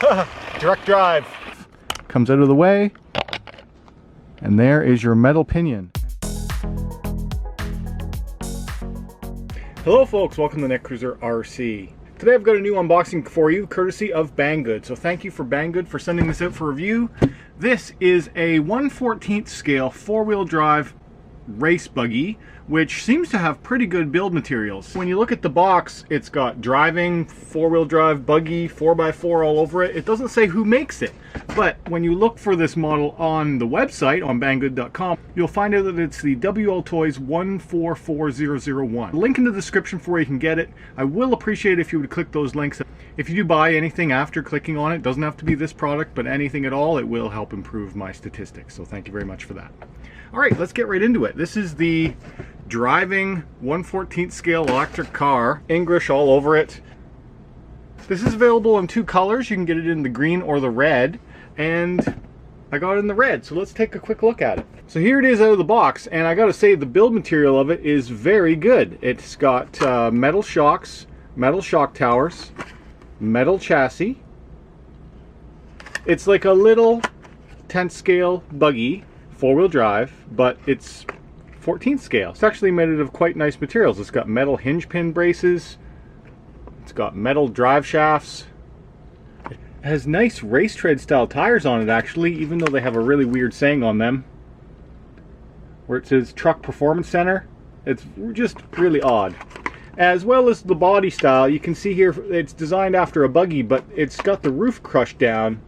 Direct drive. Comes out of the way, and there is your metal pinion. Hello folks, welcome to Netcruzer RC. Today I've got a new unboxing for you, courtesy of Banggood. So thank you for Banggood for sending this out for review. This is a 1/14 scale four-wheel drive race buggy, which seems to have pretty good build materials. When you look at the box, it's got driving, four-wheel drive buggy, 4x4 all over it. It doesn't say who makes it, but when you look for this model on the website, on banggood.com, you'll find out that it's the WLtoys 144001. Link in the description for where you can get it. I will appreciate if you would click those links. If you do buy anything after clicking on it, doesn't have to be this product, but anything at all, it will help improve my statistics. So thank you very much for that. All right, let's get right into it. This is the driving 1/14 scale electric car, English all over it. This is available in two colors. You can get it in the green or the red, and I got it in the red, so let's take a quick look at it. So here it is out of the box, and I gotta say the build material of it is very good. It's got metal shocks, metal shock towers, metal chassis. It's like a little 10th scale buggy, four-wheel drive, but it's 14th scale. It's actually made out of quite nice materials. It's got metal hinge pin braces. It's got metal drive shafts. It has nice race tread style tires on it actually, even though they have a really weird saying on them where it says Truck Performance Center. It's just really odd. As well as the body style, you can see here it's designed after a buggy, but it's got the roof crushed down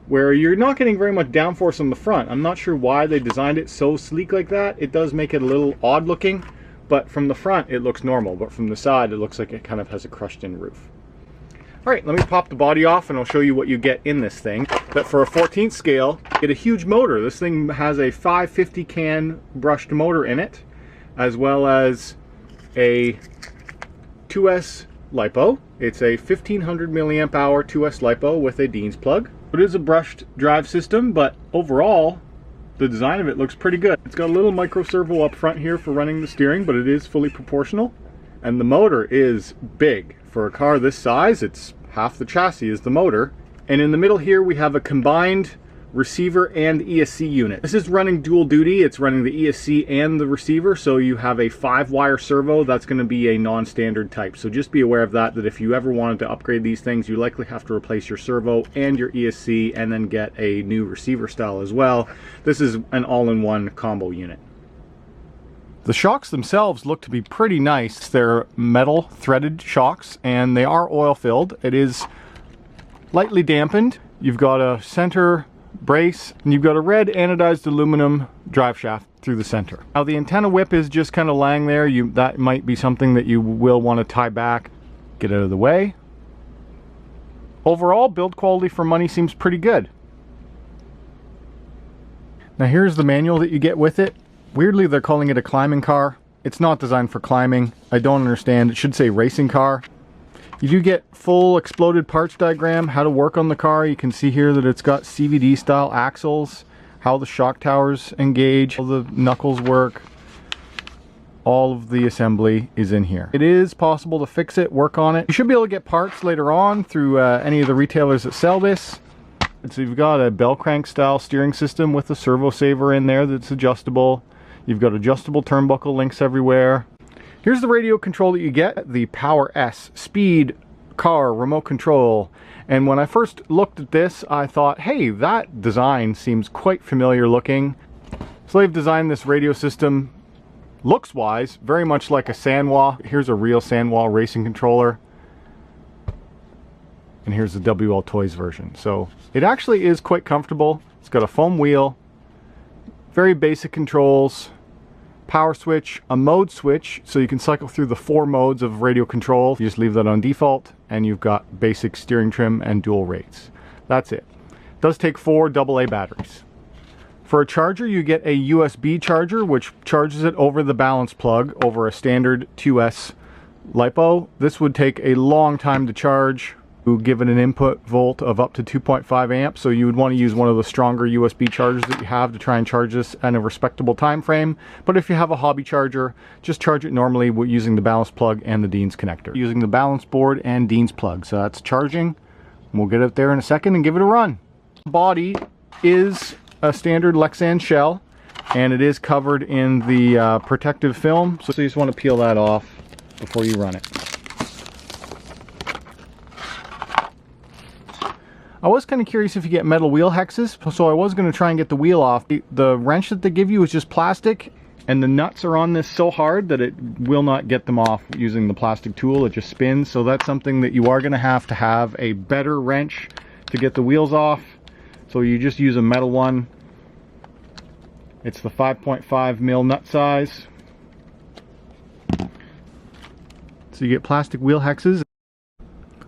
where you're not getting very much downforce on the front. I'm not sure why they designed it so sleek like that. It does make it a little odd looking, but from the front it looks normal, but from the side it looks like it kind of has a crushed in roof. All right, let me pop the body off and I'll show you what you get in this thing. But for a 14th scale, you get a huge motor. This thing has a 550 can brushed motor in it, as well as a 2S Lipo. It's a 1500 milliamp hour 2S Lipo with a Dean's plug. It is a brushed drive system, but overall the design of it looks pretty good. It's got a little micro servo up front here for running the steering, but it is fully proportional, and the motor is big. For a car this size, it's half the chassis is the motor. And in the middle here we have a combined receiver and ESC unit. This is running dual duty. It's running the ESC and the receiver, so you have a 5-wire servo. That's going to be a non-standard type, so just be aware of that, that if you ever wanted to upgrade these things, you likely have to replace your servo and your ESC and then get a new receiver style as well. This is an all-in-one combo unit. The shocks themselves look to be pretty nice. They're metal threaded shocks and they are oil filled. It is lightly dampened. You've got a center brace, and you've got a red anodized aluminum drive shaft through the center. Now the antenna whip is just kind of laying there. That might be something that you will want to tie back. Get out of the way. Overall, build quality for money seems pretty good. Now here's the manual that you get with it. Weirdly, they're calling it a climbing car. It's not designed for climbing. I don't understand. It should say racing car. You do get full exploded parts diagram, how to work on the car. You can see here that it's got CVD style axles, how the shock towers engage, how the knuckles work. All of the assembly is in here. It is possible to fix it, work on it. You should be able to get parts later on through any of the retailers that sell this. So you've got a bell crank style steering system with a servo saver in there that's adjustable. You've got adjustable turnbuckle links everywhere. Here's the radio control that you get, the Power S, speed, car, remote control. And when I first looked at this, I thought, hey, that design seems quite familiar looking. So they've designed this radio system, looks wise, very much like a Sanwa. Here's a real Sanwa racing controller. And here's the WLtoys version. So it actually is quite comfortable. It's got a foam wheel, very basic controls. Power switch, a mode switch, so you can cycle through the 4 modes of radio control. You just leave that on default, and you've got basic steering trim and dual rates. That's it. It does take 4 AA batteries. For a charger, you get a USB charger, which charges it over the balance plug over a standard 2S Lipo. This would take a long time to charge. You give it an input volt of up to 2.5 amps, so you would want to use one of the stronger USB chargers that you have to try and charge this in a respectable time frame. But if you have a hobby charger, just charge it normally using the balance plug and the Dean's connector. Using the balance board and Dean's plug. So that's charging We'll get out there in a second and give it a run. Body is a standard Lexan shell, and it is covered in the protective film, so you just want to peel that off before you run it. I was kind of curious if you get metal wheel hexes, so I was going to try and get the wheel off. The wrench that they give you is just plastic, and the nuts are on this so hard that it will not get them off using the plastic tool. It just spins, so that's something that you are going to have a better wrench to get the wheels off. So you just use a metal one. It's the 5.5 mil nut size. So you get plastic wheel hexes.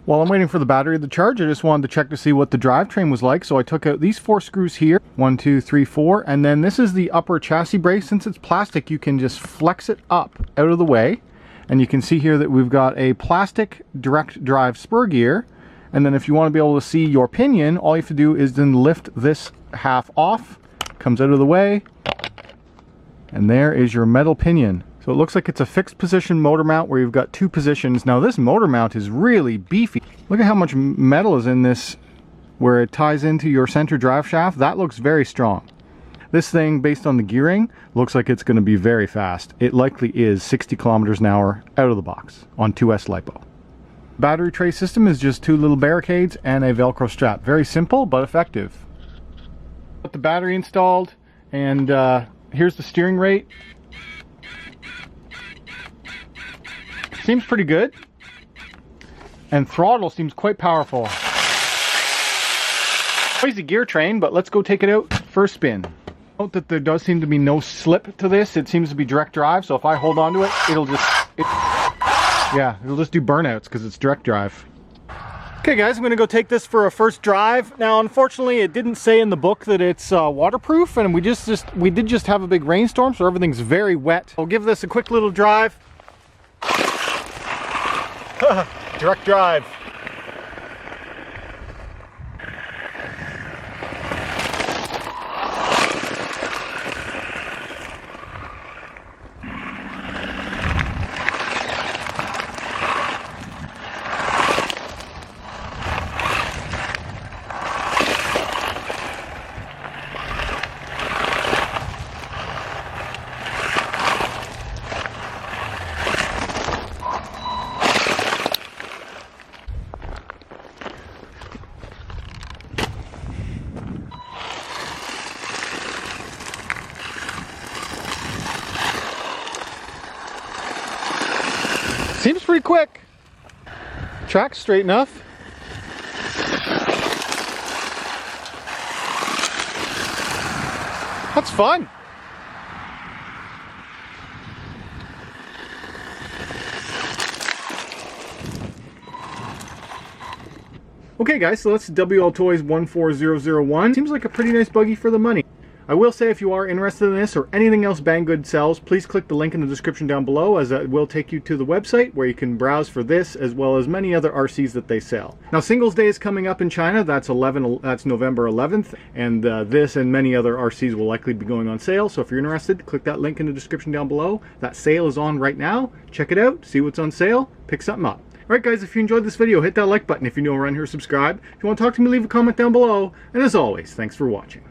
While I'm waiting for the battery to charge, I just wanted to check to see what the drivetrain was like. So I took out these 4 screws here, 1, 2, 3, 4, and then this is the upper chassis brace. Since it's plastic, you can just flex it up out of the way. And you can see here that we've got a plastic direct drive spur gear. And then if you want to be able to see your pinion, all you have to do is then lift this half off, comes out of the way, and there is your metal pinion. So it looks like it's a fixed position motor mount where you've got 2 positions. Now this motor mount is really beefy. Look at how much metal is in this where it ties into your center drive shaft. That looks very strong. This thing, based on the gearing, looks like it's going to be very fast. It likely is 60 kilometers an hour out of the box on 2S Lipo. Battery tray system is just 2 little barricades and a Velcro strap. Very simple but effective. Got the battery installed, and here's the steering rate. Seems pretty good, and throttle seems quite powerful. Noisy gear train, but let's go take it out for a spin. Note that there does seem to be no slip to this. It seems to be direct drive, so if I hold on to it, it'll just do burnouts because it's direct drive. Okay guys, I'm going to go take this for a first drive. Now unfortunately it didn't say in the book that it's waterproof, and we did just have a big rainstorm, so everything's very wet. I'll give this a quick little drive. Direct drive. Seems pretty quick. Track's straight enough. That's fun. Okay guys, so that's WLtoys 14001. Seems like a pretty nice buggy for the money. I will say, if you are interested in this or anything else Banggood sells, please click the link in the description down below, as it will take you to the website where you can browse for this as well as many other RCs that they sell. Now Singles Day is coming up in China. That's November 11th, and this and many other RCs will likely be going on sale. So if you're interested, click that link in the description down below. That sale is on right now. Check it out, see what's on sale, pick something up. Alright guys, if you enjoyed this video, hit that like button. If you're new around here, subscribe. If you want to talk to me, leave a comment down below. And as always, thanks for watching.